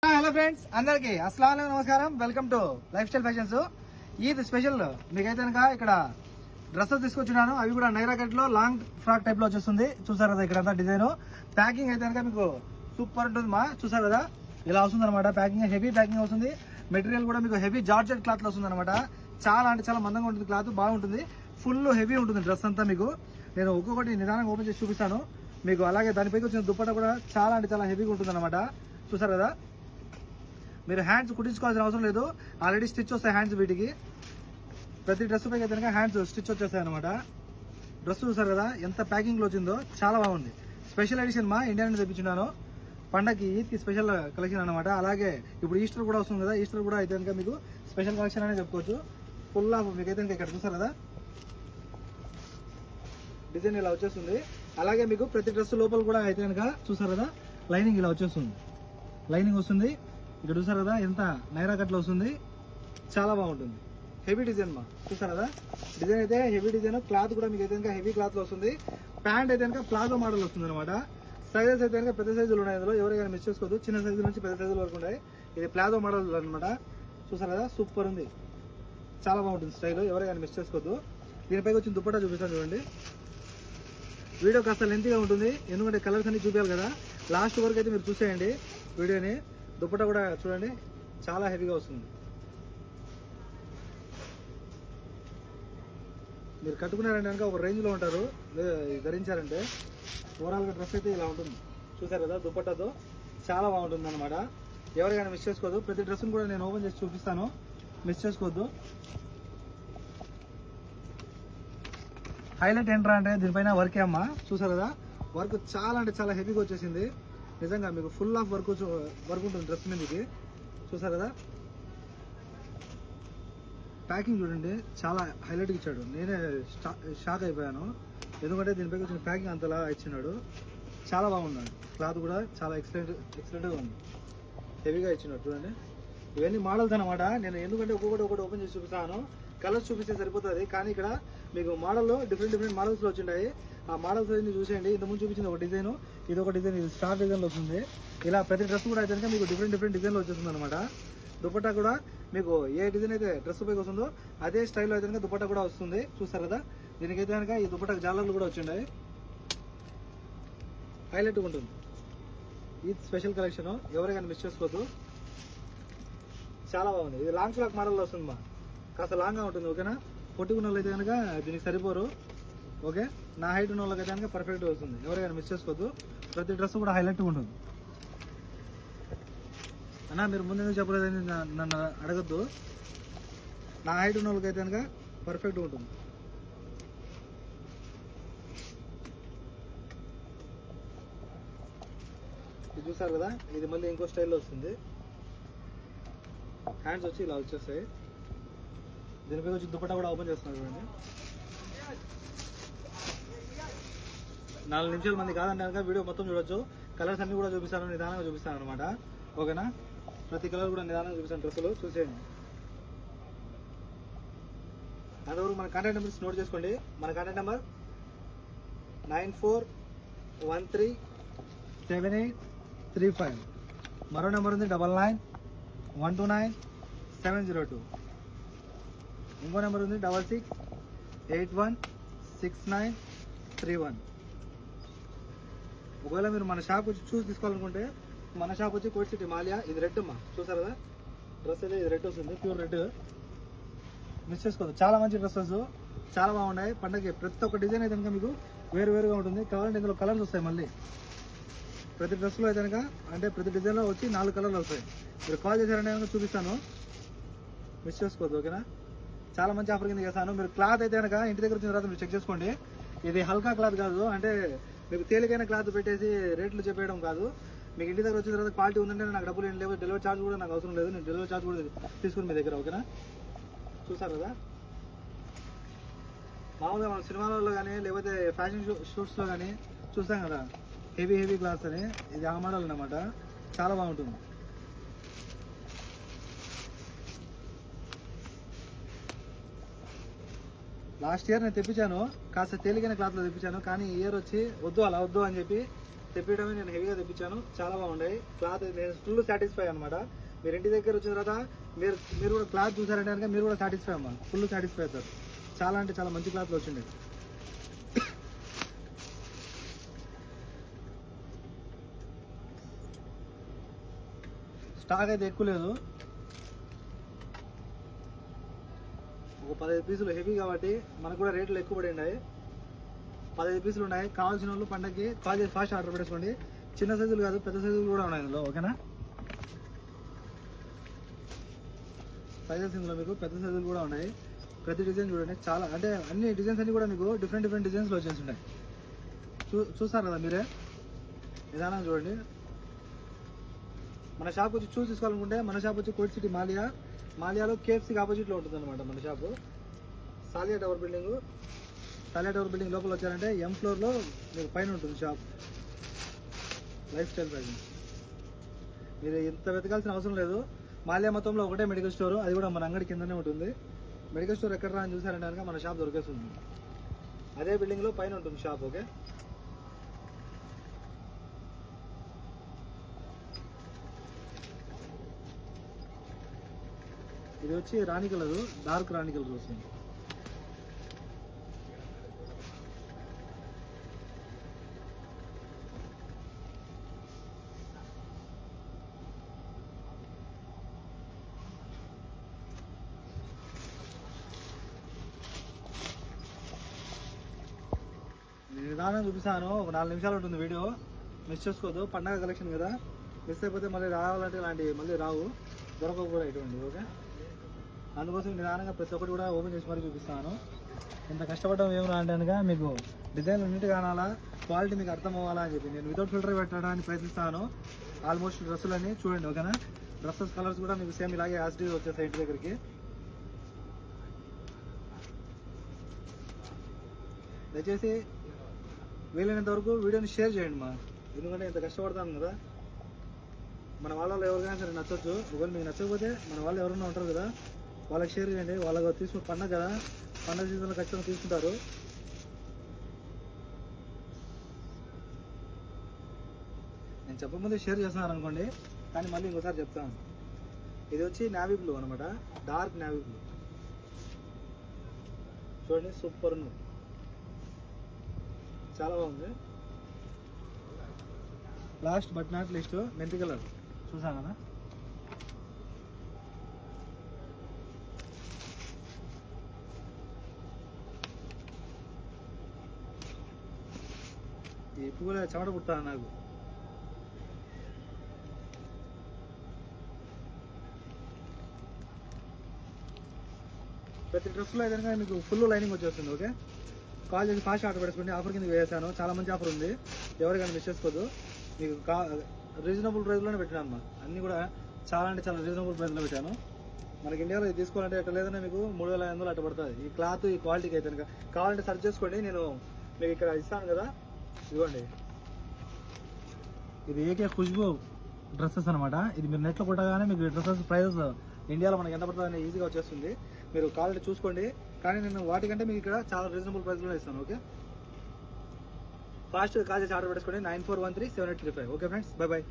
Hello friends అందరికి అస్సలాము నమస్కారం. Welcome to life style fashions. Eid special మీకైతే ఇక్కడ డ్రెస్సెస్ తీసుకొచ్చున్నాను. అవి కూడా నైరా కట్ లో లాంగ్ ఫ్రాక్ టైప్ లో వచ్చేస్తుంది. చూసారు కదా ఇక్కడ డిజైన్. ప్యాకింగ్ అయితే మీకు సూపర్ ఉంటుంది మా. చూసారు కదా ఇలా వస్తుంది అనమాట. ప్యాకింగ్ హెవీ ప్యాకింగ్ వస్తుంది. మెటీరియల్ కూడా మీకు హెవీ జార్జెట్ క్లాత్ లో వస్తుంది అనమాట. చాలా అంటే చాలా మందంగా ఉంటుంది. క్లాత్ బాగుంటుంది. ఫుల్ హెవీ ఉంటుంది డ్రెస్ అంతా. మీకు నేను ఒక్కొక్కటి నిదానంగా ఓపెన్ చేసి చూపిస్తాను మీకు. అలాగే దానిపైకి వచ్చిన దుప్పట కూడా చాలా అంటే చాలా హెవీగా ఉంటుంది అనమాట. చూసారు కదా, మీరు హ్యాండ్స్ కుట్టించుకోవాల్సిన అవసరం లేదు. ఆల్రెడీ స్టిచ్ వస్తాయి హ్యాండ్స్. వీటికి ప్రతి డ్రెస్ పైకి అయితే హ్యాండ్స్ స్టిచ్ వచ్చేస్తాయి అనమాట. డ్రెస్ చూసారు కదా ఎంత ప్యాకింగ్ లో వచ్చిందో, చాలా బాగుంది. స్పెషల్ ఎడిషన్ మా ఇండియా నుంచి తెప్పించున్నాను. పండగకి ఈద్కి స్పెషల్ కలెక్షన్ అనమాట. అలాగే ఇప్పుడు ఈస్టర్ కూడా వస్తుంది కదా, ఈస్టర్ కూడా అయితే కనుక మీకు స్పెషల్ కలెక్షన్ అనే చెప్పుకోవచ్చు. ఫుల్ ఆఫ్ మీకైతే ఇక్కడ చూసారు కదా డిజైన్ ఇలా వచ్చేస్తుంది. అలాగే మీకు ప్రతి డ్రెస్ లోపల కూడా అయితే కనుక చూసారు కదా లైనింగ్ ఇలా వచ్చేస్తుంది. లైనింగ్ వస్తుంది. ఇక్కడ చూసారు కదా ఎంత నైరా కట్ లో వస్తుంది. చాలా బాగుంటుంది. హెవీ డిజైన్ మా. చూసారు కదా డిజైన్ అయితే హెవీ డిజైన్. క్లాత్ కూడా మీకు అయితే హెవీ క్లాత్ లో వస్తుంది. ప్యాంట్ అయితే కనుక ప్లాజో మోడల్ వస్తుంది అనమాట. సైజెస్ అయితే కనుక పెద్ద సైజులు ఉన్నాయి. అందులో ఎవరైనా మిస్ చేసుకోవద్దు. చిన్న సైజు నుంచి పెద్ద సైజుల వరకు ఉన్నాయి. ఇది ప్లాజో మోడల్ అనమాట. చూసారు కదా సూపర్ ఉంది. చాలా బాగుంటుంది స్టైల్. ఎవరైనా మిస్ చేసుకోవద్దు. దీనిపైకి వచ్చిన దుప్పటా చూపిస్తాను చూడండి. వీడియో కాస్త లెంతీగా ఉంటుంది ఎందుకంటే కలర్స్ అన్ని చూపించాలి కదా. లాస్ట్ వరకు అయితే మీరు చూసేయండి వీడియోని. దుప్పటా కూడా చూడండి చాలా హెవీగా వస్తుంది. మీరు కట్టుకున్నారంటే కనుక ఒక రేంజ్ లో ఉంటారు. ధరించారంటే ఓవరాల్ గా డ్రెస్ అయితే ఇలా ఉంటుంది. చూసారు కదా దుప్పటాతో చాలా బాగుంటుంది అనమాట. ఎవరికైనా మిస్ చేసుకోవద్దు. ప్రతి డ్రెస్ కూడా నేను ఓపెన్ చేసి చూపిస్తాను, మిస్ చేసుకోవద్దు. హైలైట్ ఏంట్రా అంటే దీనిపైన వర్కే అమ్మా. చూసారు కదా వర్క్ చాలా అంటే చాలా హెవీగా వచ్చేసింది. నిజంగా మీకు ఫుల్ ఆఫ్ వర్క్ ఉంటుంది డ్రెస్ మీదకి. చూసారు కదా ప్యాకింగ్ చూడండి చాలా హైలైట్గా ఇచ్చాడు. నేనే షాక్ అయిపోయాను ఎందుకంటే దీనిపైకి వచ్చిన ప్యాకింగ్ అంతలా ఇచ్చినాడు. చాలా బాగున్నాడు. క్లాత్ కూడా చాలా ఎక్సలెంట్గా ఉంది. హెవీగా ఇచ్చినాడు చూడండి. ఇవన్నీ మోడల్స్ అనమాట. నేను ఎందుకంటే ఒక్కొక్కటి ఓపెన్ చేసి చూపిస్తాను. కలర్స్ చూపిస్తే సరిపోతుంది. కానీ ఇక్కడ మీకు మోడల్లో డిఫరెంట్ మోడల్స్ లో వచ్చింటాయి. ఆ మోడల్స్ అన్ని చూసేయండి. ఇంతకుముందు చూపించింది ఒక డిజైన్, ఇది ఒక డిజైన్, ఇది స్టార్ డిజైన్ లో వస్తుంది. ఇలా ప్రతి డ్రెస్ కూడా అయితే మీకు డిఫరెంట్ డిజైన్ లో వచ్చేస్తుంది అనమాట. దుపట్టా కూడా మీకు ఏ డిజైన్ అయితే డ్రెస్ పైకి వస్తుందో అదే స్టైల్లో అయితే కనుక దుపట్టా కూడా వస్తుంది. చూస్తారు కదా దీనికైతే కనుక ఈ దుపట్టాకు జాలర్లు కూడా వచ్చిండాయి. హైలైట్గా ఉంటుంది. ఈ స్పెషల్ కలెక్షన్ ఎవరికైనా మిస్ చేసుకోవద్దు. చాలా బాగుంది. ఇది లాంగ్ ఫ్రాక్ మోడల్లో వస్తుంది మా. కాస్త లాంగ్గా ఉంటుంది. ఓకేనా. పొట్టుకున్న వాళ్ళు అయితే కనుక దీనికి సరిపోరు. ఓకే, నా హైట్ ఉన్న వాళ్ళకి అయితే కనుక పర్ఫెక్ట్గా వస్తుంది. ఎవరికైనా మిస్ చేసుకోవద్దు. ప్రతి డ్రెస్ కూడా హైలైట్గా ఉంటుంది. అన్నా మీరు ముందు చెప్పలేదని నన్ను అడగద్దు. నా హైట్ ఉన్న వాళ్ళకి అయితే కనుక పర్ఫెక్ట్గా ఉంటుంది. ఇది చూసారు కదా ఇది మళ్ళీ ఇంకో స్టైల్లో వస్తుంది. హ్యాండ్స్ వచ్చి ఇలా వచ్చేస్తాయి. దీనిపై వచ్చి దుపట్టా కూడా ఓపెన్ చేస్తున్నారు చూడండి. 4 నిమిషాల మంది కాదంటే కనుక వీడియో మొత్తం చూడొచ్చు. కలర్స్ అన్ని కూడా చూపిస్తాను, నిదానంగా చూపిస్తాను అనమాట. ఓకేనా. ప్రతి కలర్ కూడా నిదానంగా చూపిస్తాను. డ్రెస్సులు చూసేయండి. అందువరకు మన కాంటాక్ట్ నెంబర్స్ నోట్ చేసుకోండి. మన కాంటాక్ట్ నెంబర్ 94137835. మరో నెంబర్ ఉంది 99129702. ఇంకో నెంబర్ ఉంది 66816931. ఒకవేళ మీరు మన షాప్ వచ్చి చూసి తీసుకోవాలనుకుంటే మన షాప్ వచ్చి కోట్ సిటీ మాలియా. ఇది రెడ్ అమ్మా. చూసారు కదా డ్రెస్ అయితే ఇది రెడ్ వస్తుంది. Pure red. మిస్ చేసుకోవద్దు. చాలా మంచి డ్రెస్సెస్ చాలా బాగున్నాయి. పండగకి ప్రతి ఒక్క డిజైన్ అయితే కనుక మీకు వేరుగా ఉంటుంది. కావాలంటే ఇందులో కలర్స్ వస్తాయి. మళ్ళీ ప్రతి డ్రెస్లో అయితే కనుక అంటే ప్రతి డిజైన్లో వచ్చి 4 కలర్లు వస్తాయి. మీరు కాల్ చేశారంటే కనుక చూపిస్తాను, మిస్ చేసుకోవద్దు. ఓకేనా. చాలా మంచి ఆఫర్ కింద చేస్తాను. మీరు క్లాత్ అయితే కనుక ఇంటి దగ్గర వచ్చిన తర్వాత మీరు చెక్ చేసుకోండి. ఇది హల్కా క్లాత్ కాదు. అంటే మీకు తేలికైన క్లాత్ పెట్టేసి రేట్లు చెప్పేయడం కాదు. మీకు ఇంటి దగ్గర వచ్చిన తర్వాత క్వాలిటీ ఉందంటే నాకు డబ్బులు ఏం లేవు. డెలివరీ ఛార్జ్ కూడా నాకు అవసరం లేదు. నేను డెలివరీ ఛార్జ్ కూడా తీసుకుని మీ దగ్గర. ఓకేనా. చూసారు కదా మామూలుగా మన సినిమాలలో కానీ లేకపోతే ఫ్యాషన్ షూట్స్లో కానీ చూస్తాం కదా హెవీ క్లాత్ అని. ఇది ఆ మోడల్ అన్నమాట. చాలా బాగుంటుంది. లాస్ట్ ఇయర్ నేను తెప్పించాను. కాస్త తేలికైన క్లాత్లో తెప్పించాను. కానీ ఈ ఇయర్ వచ్చి వద్దు అలా వద్దు అని చెప్పి తెప్పించడమే నేను హెవీగా తెప్పించాను, చాలా బాగున్నాయి క్లాత్. నేను ఫుల్ సాటిస్ఫై అనమాట. మీరు ఇంటి దగ్గర వచ్చిన తర్వాత మీరు కూడా క్లాత్ చూసారంటే కనుక మీరు కూడా సాటిస్ఫై అమ్మా, ఫుల్ సాటిస్ఫై అవుతారు. చాలా అంటే చాలా మంచి క్లాత్లు వచ్చింది. స్టాక్ అయితే ఎక్కువ లేదు, ఒక 15 పీసులు హెవీ కాబట్టి మనకు కూడా రేట్లు ఎక్కువ పడి ఉన్నాయి. 15 పీసులు ఉన్నాయి. కావాల్సిన వాళ్ళు పండగకి కాల్ చేసి ఫాస్ట్ ఆర్డర్ పెట్టేసుకోండి. చిన్న సైజులు కాదు, పెద్ద సైజులు కూడా ఉన్నాయి ఇందులో, ఓకేనా. సైజెస్ ఇందులో మీకు పెద్ద సైజులు కూడా ఉన్నాయి. ప్రతి డిజైన్ చూడండి, చాలా అంటే అన్ని డిజైన్స్ అన్ని కూడా మీకు డిఫరెంట్ డిజైన్స్లో వచ్చేసి ఉన్నాయి. చూస్తారు కదా మీరే, నిదానం చూడండి. మన షాప్ వచ్చి చూసి తీసుకోవాలనుకుంటే మన షాప్ వచ్చి కోట్ సిటీ మాలియాలో కేఎఫ్సీకి ఆపోజిట్లో ఉంటుంది అనమాట మన షాపు. సాలియా టవర్ బిల్డింగ్ లోపల వచ్చారంటే ఎం ఫ్లోర్లో మీకు పైన ఉంటుంది షాప్, లైఫ్ స్టైల్ ఫ్యాషన్. మీరు ఇంత వెతకాల్సిన అవసరం లేదు. మాల్యా మొత్తంలో ఒకటే మెడికల్ స్టోర్, అది కూడా మన అంగడి కిందనే ఉంటుంది. మెడికల్ స్టోర్ ఎక్కడ రా అని చూసారంటే కనుక మన షాప్ దొరికేస్తుంది. అదే బిల్డింగ్లో పైన ఉంటుంది షాప్, ఓకే. ఇది వచ్చి రాణి కలర్, డార్క్ రాణి కలర్ వస్తుంది. నిదానం చూపిస్తాను, ఒక 4 నిమిషాలు ఉంటుంది వీడియో, మిస్ చేసుకోవద్దు. పండగ కలెక్షన్ కదా, మిస్ అయిపోతే మళ్ళీ రావాలంటే ఇలాంటివి మళ్ళీ రావు, దొరకవు కూడా ఇటువంటి, ఓకే. అందుకోసం నిదానంగా ప్రతి ఒక్కటి కూడా ఓపెన్ చేసి మరీ చూపిస్తాను. ఇంత కష్టపడడం ఏమన్నా అంటే కనుక మీకు డిజైన్ నీట్గా కానాలా, క్వాలిటీ మీకు అర్థం అవ్వాలా అని చెప్పి నేను వితౌట్ ఫిల్టర్ పెట్టడానికి ప్రయత్నిస్తాను. ఆల్మోస్ట్ డ్రెస్సులన్నీ చూడండి, ఓకేనా. డ్రెస్సెస్ కలర్స్ కూడా మీకు సేమ్ ఇలాగే యాసిటీస్ వచ్చేస్తాయి ఇంటి దగ్గరికి. దయచేసి వీలైనంత వరకు వీడియోని షేర్ చేయండి మా, ఎందుకంటే ఇంత కష్టపడతాను కదా. మన వాళ్ళలో ఎవరికైనా సరే నచ్చొచ్చు, ఒకవేళ మీకు నచ్చకపోతే మన వాళ్ళు ఎవరైనా ఉంటారు కదా, వాళ్ళకి షేర్ చేయండి. వాళ్ళకి తీసుకుని పండగ కదా, పండగ సీజన్లో ఖచ్చితంగా తీసుకుంటారు. నేను చెప్పకముందే షేర్ చేస్తున్నాను అనుకోండి, కానీ మళ్ళీ ఇంకోసారి చెప్తాను. ఇది వచ్చి నావీ బ్లూ అనమాట, డార్క్ నావీ బ్లూ చూడండి, సూపర్ ఉంది, చాలా బాగుంది. లాస్ట్ బట్ నాట్ లిస్ట్ మెంతి కలర్ చూసాం కదా, ఈ పువ్వుల చెమట పుడతాను నాకు. ప్రతి డ్రెస్లో ఏదైనా మీకు ఫుల్ లైనింగ్ వచ్చేస్తుంది, ఓకే. కాల్ చేసి ఫాస్ట్ ఆర్డర్ పెట్టుకోండి. ఆఫర్ కింద వేసాను, చాలా మంచి ఆఫర్ ఉంది, ఎవరికైనా మిస్ చేసుకోవద్దు. మీకు రీజనబుల్ ప్రైస్లోనే పెట్టాను అమ్మా, అన్నీ కూడా చాలా అంటే చాలా రీజనబుల్ ప్రైస్లో పెట్టాను. మనకి ఇండియాలో ఇది తీసుకోవాలంటే ఎట్లా లేదన్నా మీకు 3500 అట్లా పడుతుంది. ఈ క్లాత్ ఈ క్వాలిటీకి అయితే కనుక కావాలంటే సర్చ్ చేసుకోండి, నేను మీకు ఇక్కడ ఇస్తాను కదా, ఇదిగోండి. ఇది ఏకే ఖుష్బూ డ్రెస్సెస్ అనమాట. ఇది మీరు నెట్లో కొట్టగానే మీకు డ్రెస్సెస్ ప్రైస్ ఇండియాలో మనకి ఎంత పడుతుంది ఈజీగా వచ్చేస్తుంది. మీరు కావాలంటే చూసుకోండి, కానీ నేను వాటికంటే మీకు ఇక్కడ చాలా రీజనబుల్ ప్రైస్లో ఇస్తాను, ఓకే. ఫాస్ట్ కాల్ చేసి ఆర్డర్ పెట్టుకోండి. 94137835. Okay friends, bye bye.